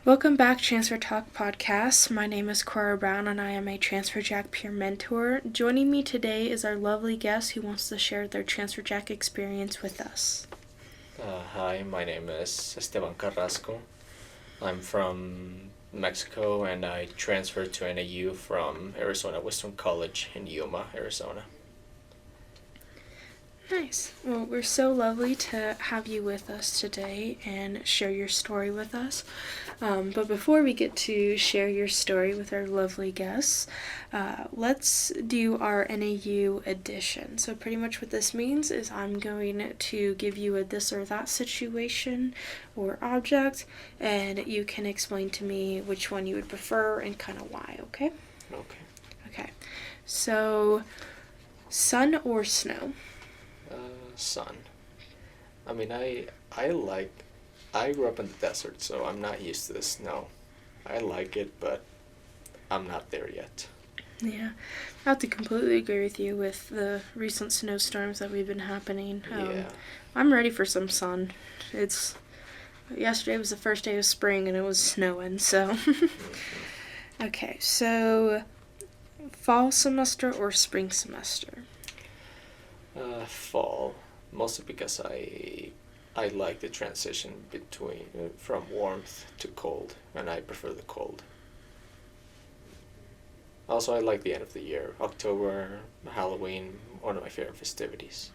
Welcome back, Transfer Talk Podcast. My name is Cora Brown, and I am a Transfer Jack peer mentor. Joining me today is our lovely guest who wants to share their Transfer Jack experience with us. Hi, my name is Esteban Carrasco. I'm from Mexico, and I transferred to NAU from Arizona Western College in Yuma, Arizona. Nice. Well, we're so lovely to have you with us today and share your story with us. But before we get to share your story with our lovely guests, let's do our NAU edition. So pretty much what this means is I'm going to give you a this or that situation or object, and you can explain to me which one you would prefer and kind of why, okay? Okay. So, sun or snow? Sun. I mean, I grew up in the desert, so I'm not used to the snow. I like it, but I'm not there yet. Yeah, I have to completely agree with you with the recent snowstorms that we've been happening. Yeah. I'm ready for some sun. Yesterday was the first day of spring and it was snowing, so. Okay, so fall semester or spring semester? Fall, mostly because I like the transition between from warmth to cold, and I prefer the cold. Also, I like the end of the year. October, Halloween, one of my favorite festivities.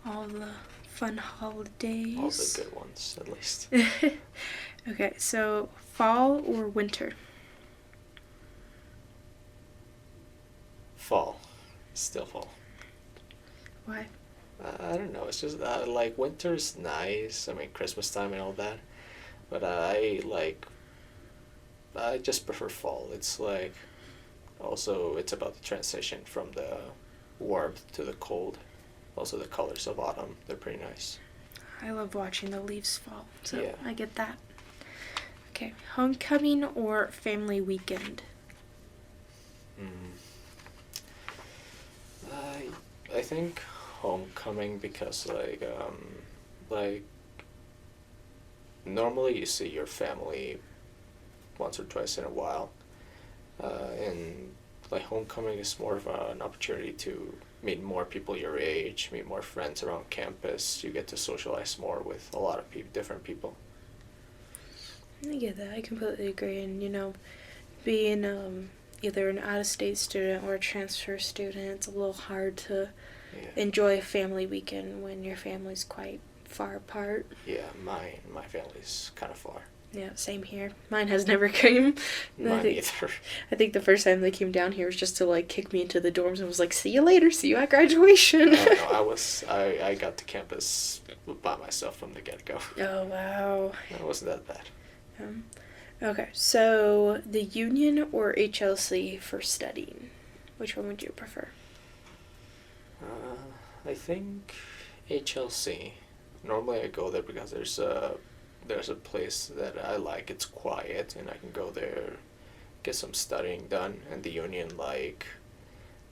All the fun holidays. All the good ones, at least. Okay, so fall or winter? Fall. Still fall. Why? I don't know. It's just like winter's nice. I mean, Christmas time and all that. But I just prefer fall. It's like, also it's about the transition from the warmth to the cold. Also the colors of autumn, they're pretty nice. I love watching the leaves fall, so Yeah. I get that. Okay, homecoming or family weekend? I think homecoming, because like normally you see your family once or twice in a while, and like homecoming is more of an opportunity to meet more people your age, meet more friends around campus. You get to socialize more with a lot of different people. I get that. I completely agree. And, being either an out-of-state student or a transfer student, it's a little hard to enjoy a family weekend when your family's quite far apart. Yeah, my family's kind of far. Yeah, same here. Mine has never came. Mine either. I think the first time they came down here was just to kick me into the dorms and was like, "See you later. See you at graduation." No, I got to campus by myself from the get-go. Oh, wow. It wasn't that bad. Okay, so the Union or HLC for studying? Which one would you prefer? I think HLC. Normally I go there because there's a place that I like. It's quiet, and I can go there, get some studying done. And the Union,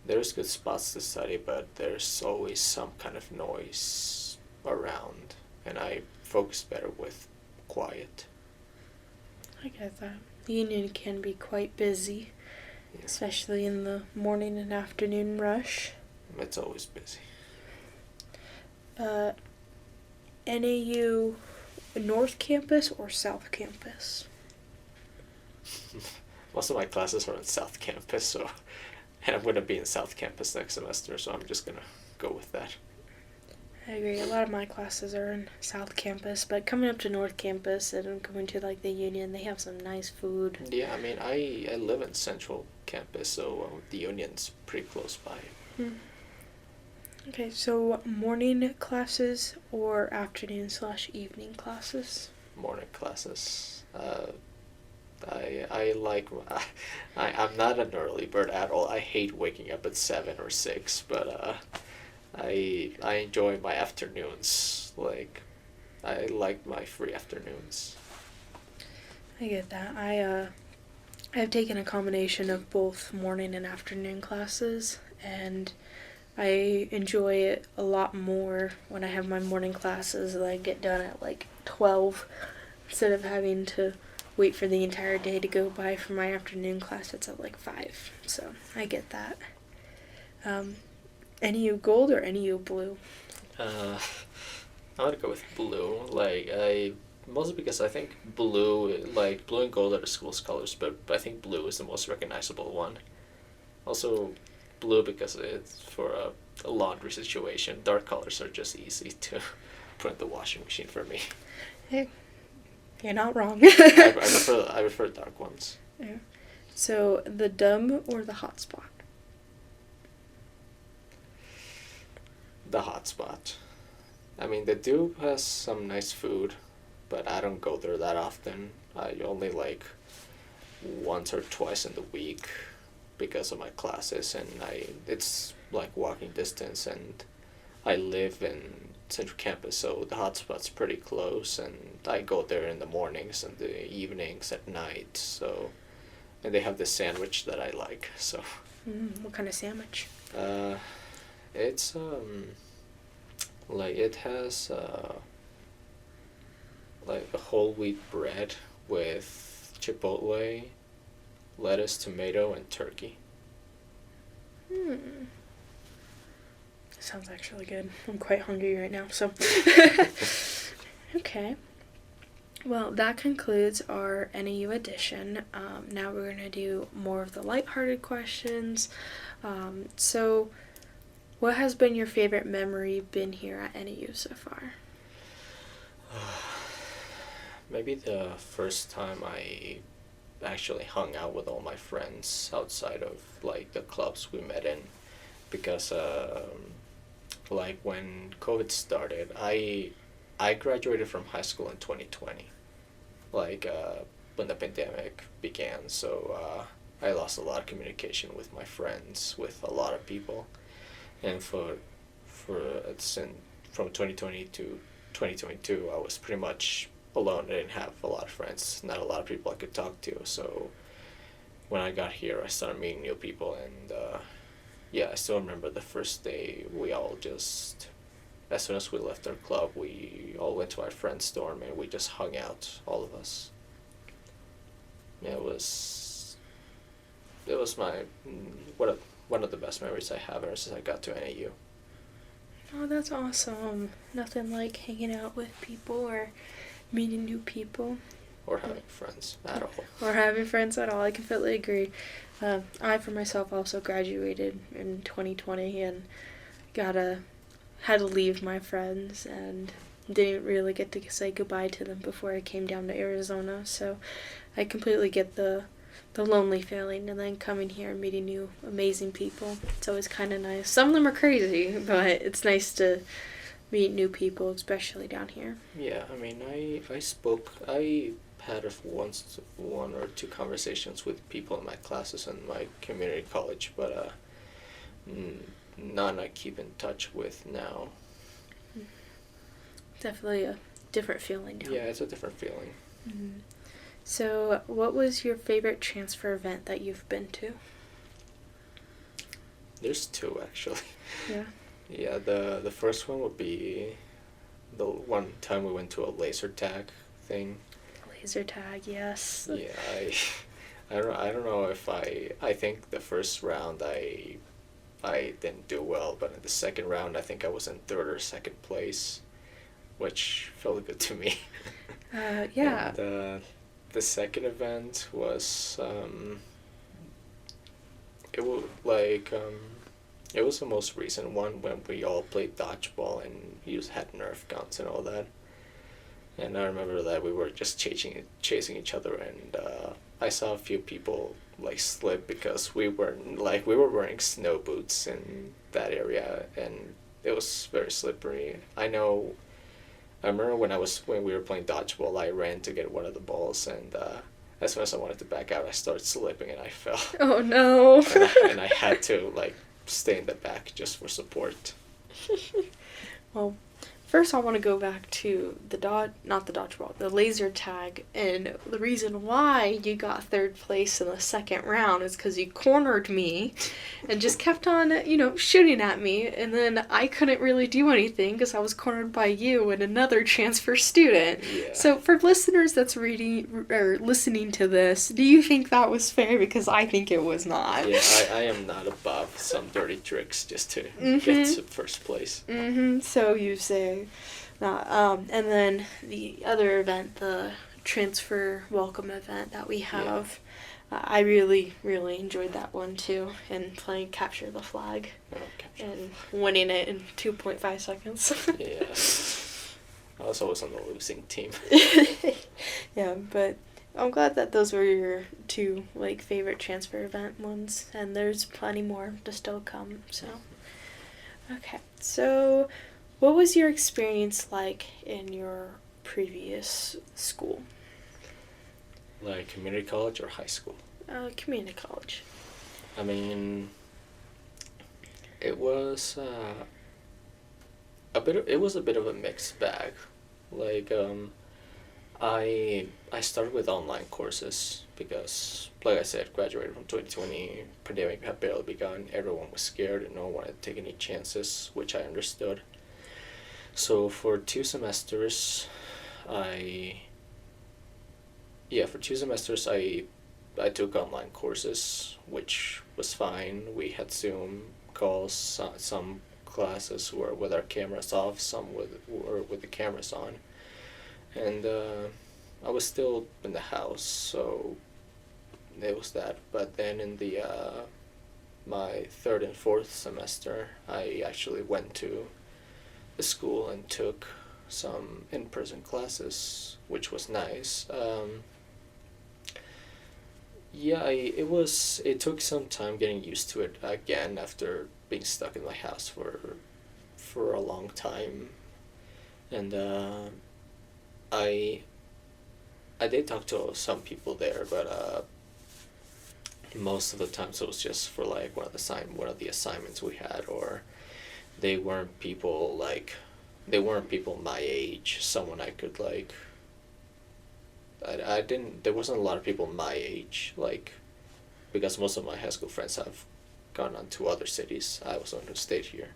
there's good spots to study, but there's always some kind of noise around, and I focus better with quiet. I get that. The Union can be quite busy, especially in the morning and afternoon rush. It's always busy. NAU North Campus or South Campus? Most of my classes are on South Campus, and I'm going to be in South Campus next semester, so I'm just going to go with that. I agree. A lot of my classes are in South Campus, but coming up to North Campus and going to the Union, they have some nice food. Yeah, I mean, I live in Central Campus, so the Union's pretty close by. Okay, so morning classes or afternoon/evening classes? Morning classes. I'm not an early bird at all. I hate waking up at 7 or 6, but I enjoy my afternoons. I like my free afternoons. I get that. I've taken a combination of both morning and afternoon classes, and I enjoy it a lot more when I have my morning classes that I get done at 12 instead of having to wait for the entire day to go by for my afternoon class that's at like 5. So I get that. NEU gold or NEU blue? I would go with blue. Mostly because I think blue and gold are the school's colors, but I think blue is the most recognizable one. Also, blue because it's for a laundry situation. Dark colors are just easy to put in the washing machine for me. Hey, you're not wrong. I prefer dark ones. Yeah. So the dumb or the hot spot? The hot spot. I mean, the Duke has some nice food, but I don't go there that often. I only once or twice in the week because of my classes, and it's like walking distance, and I live in Central Campus, so the hotspot's pretty close, and I go there in the mornings and the evenings at night. So, and they have this sandwich that I like. So. What kind of sandwich? It's it has a whole wheat bread with chipotle, lettuce, tomato, and turkey. Sounds actually good. I'm quite hungry right now, so. Okay. Well, that concludes our NAU edition. Now we're going to do more of the lighthearted questions. So, what has been your favorite memory been here at NAU so far? Maybe the first time I actually hung out with all my friends outside of the clubs we met in, because when COVID started, I graduated from high school in 2020, when the pandemic began. So I lost a lot of communication with my friends, with a lot of people, and from 2020 to 2022, I was pretty much alone. I didn't have a lot of friends, not a lot of people I could talk to. So when I got here, I started meeting new people, and I still remember the first day. We all just, as soon as we left our club, we all went to our friend's dorm and we just hung out, all of us. Yeah, it was one of the best memories I have ever since I got to NAU. Oh, that's awesome. Nothing like hanging out with people or meeting new people. Or having friends at all. Or having friends at all. I completely agree. I, for myself, also graduated in 2020 and had to leave my friends and didn't really get to say goodbye to them before I came down to Arizona. So I completely get the lonely feeling, and then coming here and meeting new amazing people. It's always kind of nice. Some of them are crazy, but it's nice to meet new people, especially down here. Yeah, I mean, I had one or two conversations with people in my classes in my community college, but none I keep in touch with now. Definitely a different feeling now. Yeah, it's a different feeling. Mm-hmm. So, what was your favorite transfer event that you've been to? There's two, actually. Yeah. Yeah, the first one would be the one time we went to a laser tag thing. Laser tag, yes. Yeah, I don't know if I think the first round I didn't do well, but in the second round I think I was in third or second place, which felt good to me. Yeah. And the second event was it was the most recent one when we all played dodgeball and had Nerf guns and all that. And I remember that we were just chasing each other, and I saw a few people slip because we were wearing snow boots in that area, and it was very slippery. I remember when we were playing dodgeball, I ran to get one of the balls, and as soon as I wanted to back out, I started slipping and I fell. Oh no! and I had to stay in the back just for support. Well, First, I want to go back to not the dodgeball, the laser tag, and the reason why you got third place in the second round is because you cornered me, and just kept on, shooting at me, and then I couldn't really do anything because I was cornered by you and another transfer student. Yeah. So, for listeners that's reading or listening to this, do you think that was fair? Because I think it was not. Yeah, I am not above some dirty tricks just to get to first place. So you say. And then the other event, the transfer welcome event that we have, I really, really enjoyed that one too, and playing Capture the Flag and winning it in 2.5 seconds. Yeah. I was always on the losing team. Yeah, but I'm glad that those were your two favorite transfer event ones, and there's plenty more to still come. So, okay, so what was your experience like in your previous school? Like community college or high school? Community college. I mean, it was a bit of a mixed bag. Like I started with online courses because, like I said, graduated from 2020, pandemic had barely begun, everyone was scared and no one wanted to take any chances, which I understood. So for 2 semesters, I took online courses, which was fine. We had Zoom calls, some classes were with our cameras off, some were with the cameras on. And I was still in the house, so it was that. But then in the my 3rd and 4th semester, I actually went to the school and took some in-person classes, which was nice. It took some time getting used to it again after being stuck in my house for a long time. And I did talk to some people there, but most of the times it was just for like one of the assignments we had, or they weren't people my age, someone I could like. There wasn't a lot of people my age, like, because most of my high school friends have gone on to other cities. I was the one who stayed here.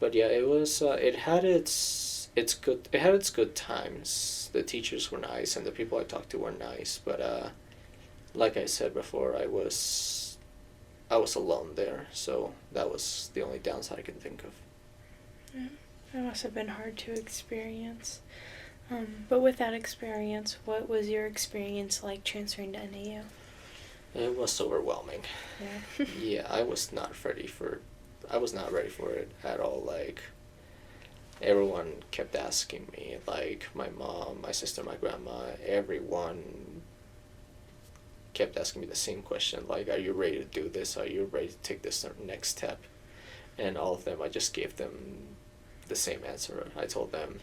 But yeah, it was it had its good times. The teachers were nice and the people I talked to were nice, but like I said before, I was alone there, so that was the only downside I can think of. Yeah, that must have been hard to experience. But with that experience, what was your experience like transferring to NAU? It was overwhelming. Yeah. Yeah, I was not ready for it at all. Like, everyone kept asking me, like my mom, my sister, my grandma, everyone kept asking me the same question, like, are you ready to do this? Are you ready to take this next step? And all of them, I just gave them the same answer. I told them,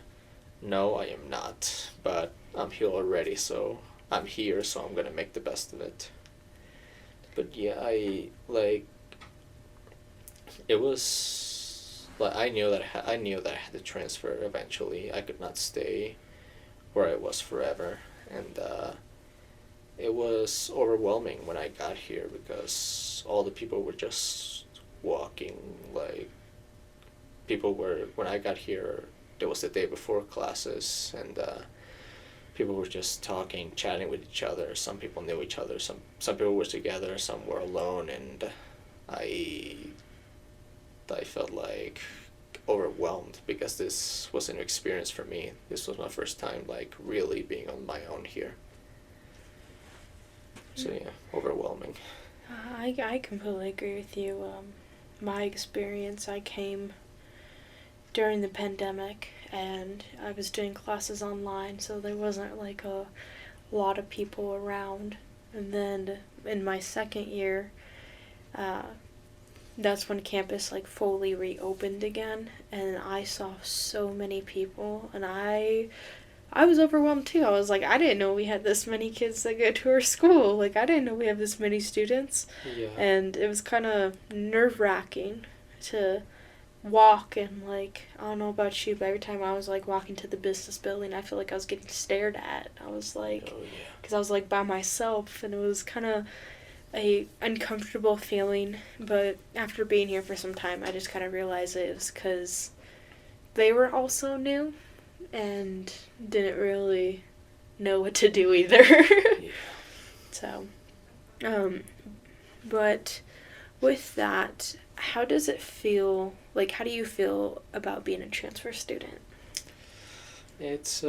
no, I am not, but I'm here already, so I'm here, so I'm gonna make the best of it. But yeah, it was like I knew that I had to transfer eventually. I could not stay where I was forever, and it was overwhelming when I got here because all the people were just walking. Like, when I got here, it was the day before classes, and people were just talking, chatting with each other. Some people knew each other, some people were together, some were alone, and I felt like overwhelmed because this was a new experience for me. This was my first time like really being on my own here. So yeah, overwhelming. I completely agree with you. My experience, I came during the pandemic and I was doing classes online, so there wasn't like a lot of people around. And then in my second year, that's when campus like fully reopened again, and I saw so many people, and I was overwhelmed too. I was like, I didn't know we had this many kids that go to our school. Like, I didn't know we have this many students. Yeah. And it was kind of nerve-wracking to walk, and like, I don't know about you, but every time I was like walking to the business building, I feel like I was getting stared at. I was like, Oh yeah. because I was like by myself, and it was kind of a uncomfortable feeling. But after being here for some time, I just kind of realized it was because they were also new and didn't really know what to do either. Yeah. So, um, but with that, how does it feel? Like, how do you feel about being a transfer student? It's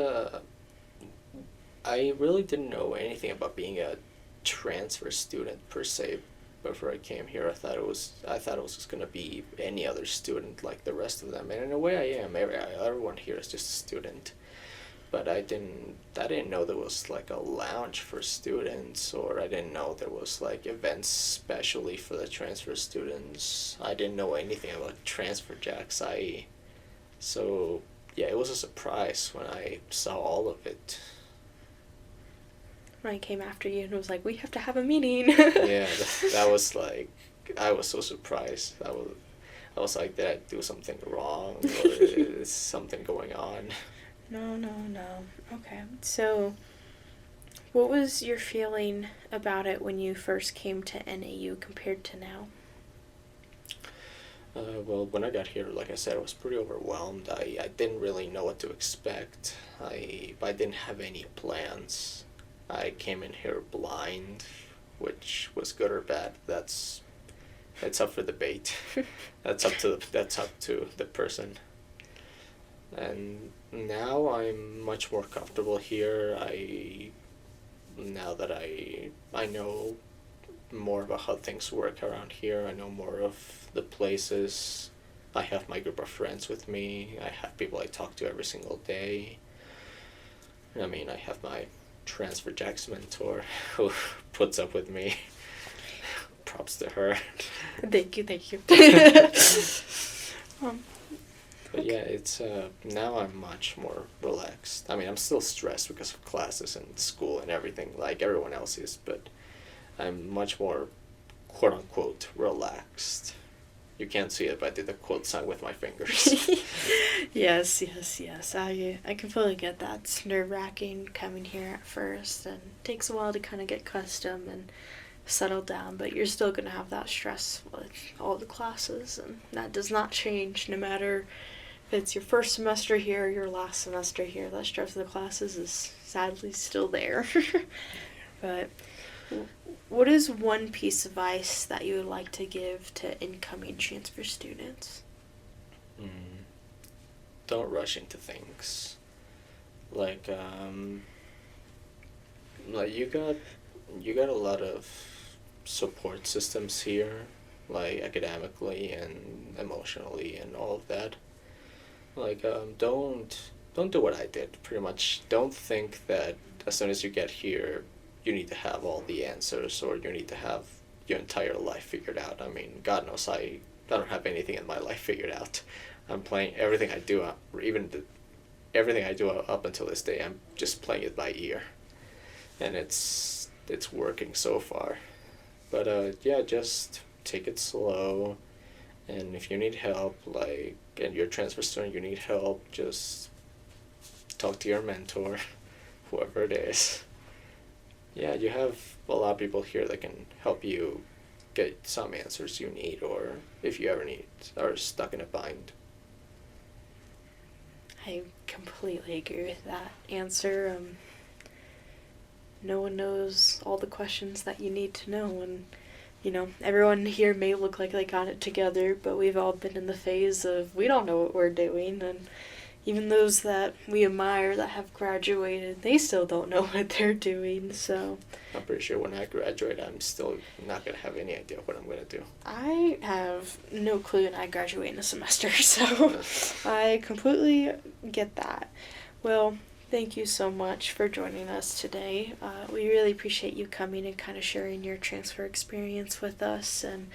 I really didn't know anything about being a transfer student per se before I came here. I thought it was just gonna be any other student like the rest of them, and in a way I am. Everyone here is just a student. But I didn't know there was like a lounge for students, or I didn't know there was like events specially for the transfer students. I didn't know anything about transfer jacks. So yeah, it was a surprise when I saw all of it. When I came after you and was like, we have to have a meeting. Yeah, that was like, I was so surprised. I was like, did I do something wrong, or is something going on? No, no, no. Okay. So, what was your feeling about it when you first came to NAU compared to now? Well, when I got here, like I said, I was pretty overwhelmed. I didn't really know what to expect. I didn't have any plans. I came in here blind, which was good or bad. It's up for debate. That's up to the person. And now I'm much more comfortable here. Now that I know more about how things work around here, I know more of the places. I have my group of friends with me. I have people I talk to every single day. I mean, I have my transfer Jack's mentor who puts up with me. Props to her. Thank you, thank you. But yeah, it's now I'm much more relaxed. I mean, I'm still stressed because of classes and school and everything, like everyone else is, but I'm much more, quote unquote, relaxed. You can't see it, but I did the quote sign with my fingers. Yes, yes, yes. I completely get that. It's nerve-wracking coming here at first, and it takes a while to kind of get accustomed and settle down, but you're still going to have that stress with all the classes, and that does not change no matter if it's your first semester here or your last semester here. That stress of the classes is sadly still there. But what is one piece of advice that you would like to give to incoming transfer students? Don't rush into things. Like you got a lot of support systems here, like academically and emotionally and all of that. Like don't do what I did. Pretty much, don't think that as soon as you get here, you need to have all the answers, or you need to have your entire life figured out. I mean, God knows I don't have anything in my life figured out. I'm playing everything I do, everything I do up until this day. I'm just playing it by ear, and it's working so far. But yeah, just take it slow, and if you need help, like, and you're a transfer student, you need help, just talk to your mentor, whoever it is. Yeah, you have a lot of people here that can help you get some answers you need, or if you ever are stuck in a bind. I completely agree with that answer. No one knows all the questions that you need to know, and everyone here may look like they got it together, but we've all been in the phase of we don't know what we're doing, and even those that we admire that have graduated, they still don't know what they're doing. So I'm pretty sure when I graduate, I'm still not going to have any idea what I'm going to do. I have no clue, and I graduate in a semester, so I completely get that. Well, thank you so much for joining us today. We really appreciate you coming and kind of sharing your transfer experience with us, and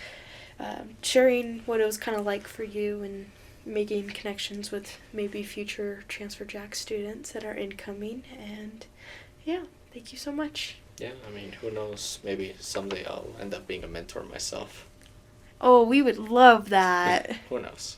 sharing what it was kind of like for you, and making connections with maybe future Transfer Jack students that are incoming. And yeah, thank you so much. Yeah, I mean, who knows? Maybe someday I'll end up being a mentor myself. Oh, we would love that. Who knows?